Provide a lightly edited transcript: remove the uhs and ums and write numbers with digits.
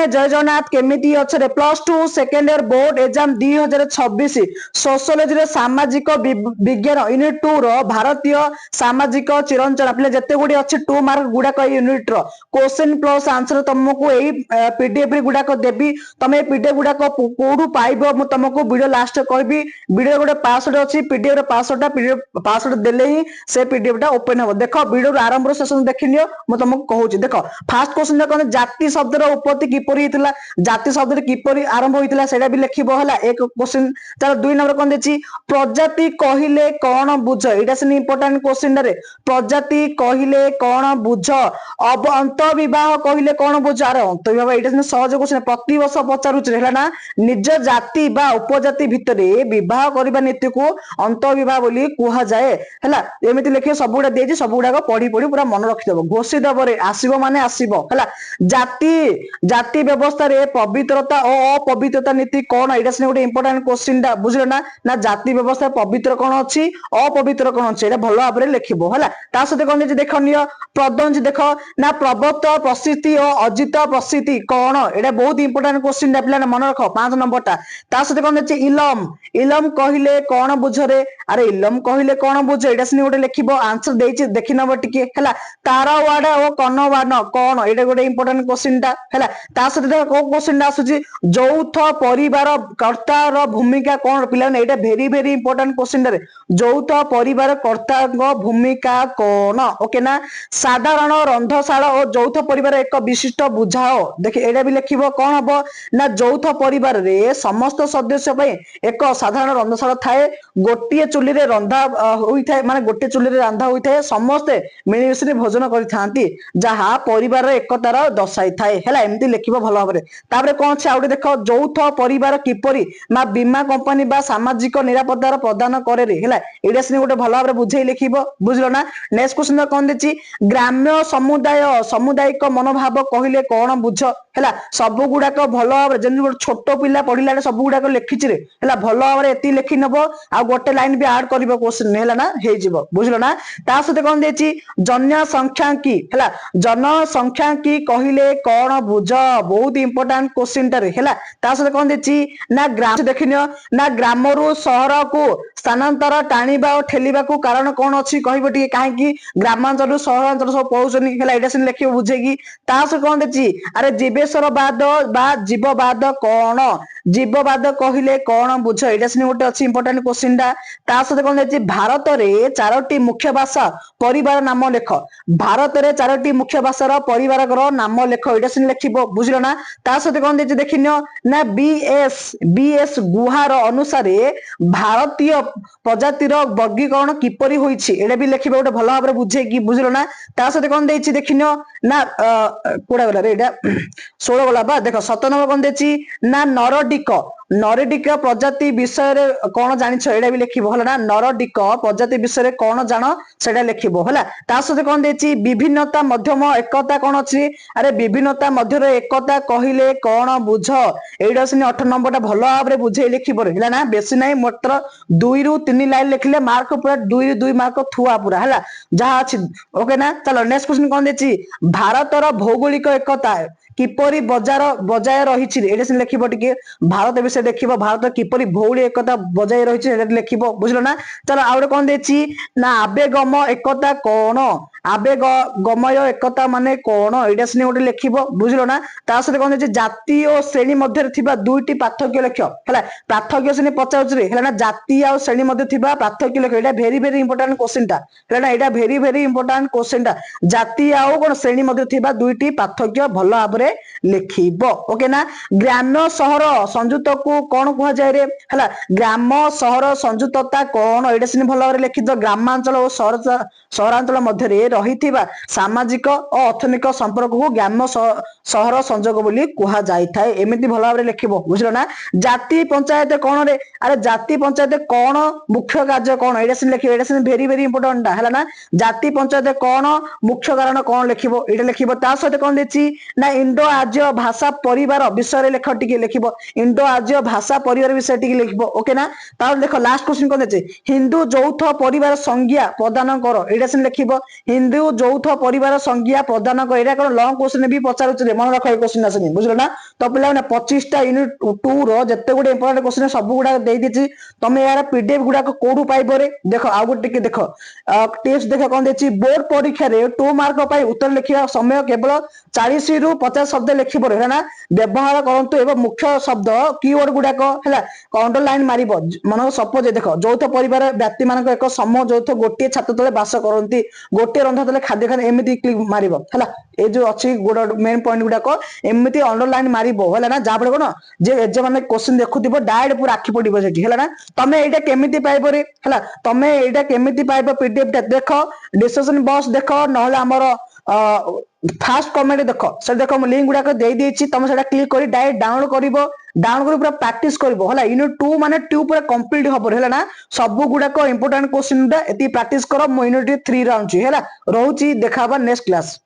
मैंने जय जगन्नाथ केमिति अच्छे plus two second year board exam 2026 sociology सामाजिक विज्ञान यूनिट 2 रो भारतीय सामाजिक चिरंचना पे जिते गुड़ी अच्छे 2 मार्क गुड़ाक यूनिट रो क्वेश्चन प्लस आंसर तुमको यही पीडीएफ गुड़ाक देवी तुम पीडीएफ गुड़ाक कौटू पाइब मु तुमको वीडियो लास्ट कहबी वीडियो गोटे पासवर्ड अच्छी पीडीएफ पासवर्ड पीडीएफ पासवर्ड देले ही से पीडीएफ ओपन हो देख वीडियो आरंभ सेशन देखी नियो मु तुमको कहूँ देख फास्ट क्वेश्चन देखो जाति शब्द उत्पत्ति किपरि होइतिला जाति शब्द किपरि आरंभ होइतिला सेटा भी लिखिबो हला एक क्वेश्चन चलो 2 नंबर कोन देछि प्रजाति कहिले कोन बुझ एटा से इंपोर्टेंट क्वेश्चन रे प्रजाति कहिले कोन बुझ अब अंत विवाह कहिले कोन बुझ अरे अंत विवाह एटा से सहज क्वेश्चन प्रति वर्ष पचारुच हला ना निज जाति बा उपजाति भितरे विवाह करबा नीति को अंत विवाह बोली कुहा जाए हला एमिति लिखियो सब गुडा देछि सब गुडा को पढी पढी पूरा मन रखि देबो घोषित बरे आसीबो माने आसीबो हला जाति जाति व्यवस्था रे पवित्रता और अपवित्रता नीति कौन एटा से गोटे इंपोर्टेंट क्वेश्चन दा बुझलो ना ना जाति व्यवस्था पवित्र कौन अछि अपवित्र कौन अछि एटा भलो भाबरे लिखिबो हला ता सते कोन जे देखनियो प्रदंज देखो ना प्रवक्त प्रसिद्धि और अजित प्रसिद्धि कौन एटा बहुत इंपोर्टेंट क्वेश्चन दा पिला मन रखो 5 नंबर ता सते कोन जे इलम इलम कहिले कौन बुझरे अरे इलम कहिले कौन बुझ एटा से गोटे लिखिबो आंसर देछि देखि नबो टिके हला तारावाड और कनवान कौन एटा गोटे इंपोर्टेंट क्वेश्चन दा हला ता सते देखो को क्वेश्चन आसुची यौथ परिवार कर्तार भूमिका कौन पिला एटा वेरी वेरी इंपोर्टेंट क्वेश्चन रे यौथ परिवार कर्ता भूमिका कौन ओके ना साधारण रंधशाला और यौथ परिवार एक विशिष्ट बुझाओ देखिए एटा भी लिखिबो कौन हबो ना यौथ परिवार रे समस्त सदस्य पई एक साधारण रंधशाला थाए गोटिए चुली रे रंधा होई थाए माने गोटे चुली रे रंधा होई थाए समस्त मिलिमिशि भोजन करिथांती जहा परिवार एकतार दर्शाई थाए हला एमती लिखिबो भलो भाबरे तापरे कोन छै आउटे देखो यौथ परिवार किपरि मा बीमा कंपनी बा सामाजिक निरापत्तार प्रदान करे रे हला एडा सिने गोटे भलो भाबरे बुझेई लिखिबो बुझलो ना नेक्स्ट क्वेश्चन कोन देछि ग्राम्य समुदाय सामुदायिक मनोभाव कहिले कोन बुझ हला सब गुडा को भलो भाबरे जेन गोटे छोटो पिला पढिला सब गुडा को लिखिछि रे हला भलो भाबरे एती लिखि नबो आ गोटे लाइन भी ऐड करबो क्वेश्चन हला ना हे जिवो बुझलो ना ता सते कोन देछि जनसंख्यांकी हला जनसंख्यांकी कहिले कोन बुझ बहुत इंपोर्टेंट क्वेश्चन रे हला ता सते कोन देछि ना ग्राम देखिनियो ना ग्रामरु शहर को स्थानांतर टाणीबा और ठेलीबा को कारण कोन अछि कहिबो टिके काहे कि ग्रामांचल शहरांचल सब पहुचनी हला एटा सिन लिखियो बुझेगी ता से कोन देछि अरे जीवेश्वरवाद बा जीववाद कोन जीववाद कहिले कोन बुझ एटा सिन गोटे अछि इंपोर्टेंट क्वेश्चन ता सते कोन देछि भारत रे चारोटी मुख्य भाषा परिवार नाम लेख भारत रे चारोटी मुख्य भाषार परिवार नाम लेख एटा सिन लिखिबो बुझलो ना ता सते कोन देछि देखिनियो ना बीएस गुहार अनुसार भारतीय प्रजातिर वर्गीकरण किपरि होइछि एटा भी लिखिबो गोटे भलो भाबरे बुझेकी बुझलो ना ता सते कोन देछि देखिनियो ना कोडा गला रे एटा 16 गला बा देखो 17 नंबर कोन देछि ना नरडिक प्रजाति विषय रे कोन जानिछ एटा भी लिखिबो हला ना नरडिक प्रजाति विषय रे कोन जानो सेटा लिखिबो हला ता सते कोन देछि विभिन्नता मध्यम एकता कोन अछि अरे विभिन्नता मध्य रे एकता कहिले कोन बुझ एटा सिनी 18 नंबर टा भलो भाबरे बुझे लिखिबो रे हला ना बेसी नै मात्र 2 रु 3 लाइन लिखले मार्क पूरा 2 रु 2 मार्क थुआ पूरा हला जहा अछि ओके ना चलो नेक्स्ट क्वेश्चन कोन देछि भारतर भौगोलिक एकता किपरि बजाय रहिछि एटा सिन लिखिबो टिके भारत विषय देखिबो भारत किपरि भौगोलिक एकता बजाय रहिछि एटा लिखिबो बुझलो ना चलो आउरे कोन देछि ना आवेगम एकता कोन आवेग गमय एकता माने कोन एटा सिन गोटे लिखिबो बुझलो ना ता सते कोन देछि जाति और श्रेणी मध्य रे थिबा दुईटी पार्थक्य लिख हला पार्थक्य सिने पचाउछ रे हला ना जाति और श्रेणी मध्य थिबा पार्थक्य लिख एटा वेरी वेरी इंपोर्टेंट क्वेश्चन टा हला ना एटा वेरी वेरी इंपोर्टेंट क्वेश्चन टा जाति और कोन श्रेणी मध्य थिबा दुईटी पार्थक्य भलो भाबरे लिखिबो ओके ना ग्राम्य शहर संयुक्त को कोन कुहा जाय रे हला ग्राम शहर संयुक्तता कोन एटा सिने भलो भाबरे लिखि दो ग्रामांचल और शहरांचल मध्य रे रहिथिबा सामाजिक और अर्थनैतिक संपर्क को ग्राम्य शहर संयोग बोली कुहा जाय थाए एमिति भलो भाबरे लिखिबो बुझलो ना जाति पंचायत कोन रे अरे जाति पंचायत कोन मुख्य कार्य कोन एटा सिने लिखिबो एटा सिने वेरी वेरी इंपोर्टेंट हला ना जाति पंचायत कोन मुख्य कारण कोन लिखिबो एटा लिखिबो ता सते कोन देछि ना इंडो आर्य भाषा परिवार विषय रे लेख टिके लिखिबो इंडो आर्य भाषा परिवार विषय टिके लिखिबो ओके ना ता देखो लास्ट क्वेश्चन कोन देछि हिंदू यौथ परिवार संज्ञा प्रदान करो एटा सिने लिखिबो हिंदू यौथ परिवार संज्ञा प्रदान कर एटा कोन लॉन्ग क्वेश्चन भी पचारुछ रे मन रख क्वेश्चन आसनी बुझल ना। तो पिला 25टा यूनिट 2 रो जते गुडे इंपोर्टेंट क्वेश्चन सब गुडा दे दीची तमे यार पीडीएफ गुडा को कोडू पाइबो रे देखो आ गुटे के देखो टिप्स देखो कोन देची बोर्ड परीक्षा रे 2 मार्क पाई उत्तर लिखिया समय केवल 40 रु 50 शब्द लिखिबो रे ना व्यवहार करंतु एवं मुख्य शब्द कीवर्ड गुडा को हला अंडरलाइन मारिबो मन सपोज देखो যৌଥ परिवार व्यक्ति मान एक समूह যৌଥ गोटे छात तले बास करंती गोटे रंधा तले खाद्य खाने एमिति क्लिक मारिबो हला ए जो अछि गुडा मेन पॉइंट गुडा को एमिति अंडरलाइन मारिबो हला ना जा पड़े कोन जे जे माने क्वेश्चन देखुथिबो डायरेक्ट पूरा आखि पडिबो सेठी हला ना तमे एटा केमिति पाइबो रे हला तमे एटा केमिति पाइबो पीडीएफ देखो डिस्कशन बॉक्स देखो नहले हमर फास्ट कमेंट देखो से देखो मैं लिंक गुडा दे देछि तुम सेटा क्लिक करी डायरेक्ट डाउनलोड करिवो डाउनलोड करी पूरा प्रैक्टिस करिवो हला यूनिट 2 माने 2 पूरा कंप्लीट हबो हला ना सब गुडा को इंपोर्टेंट क्वेश्चन एती प्रैक्टिस करो मो यूनिट 3 राउंड छी हला रहउची देखाबा नेक्स्ट क्लास।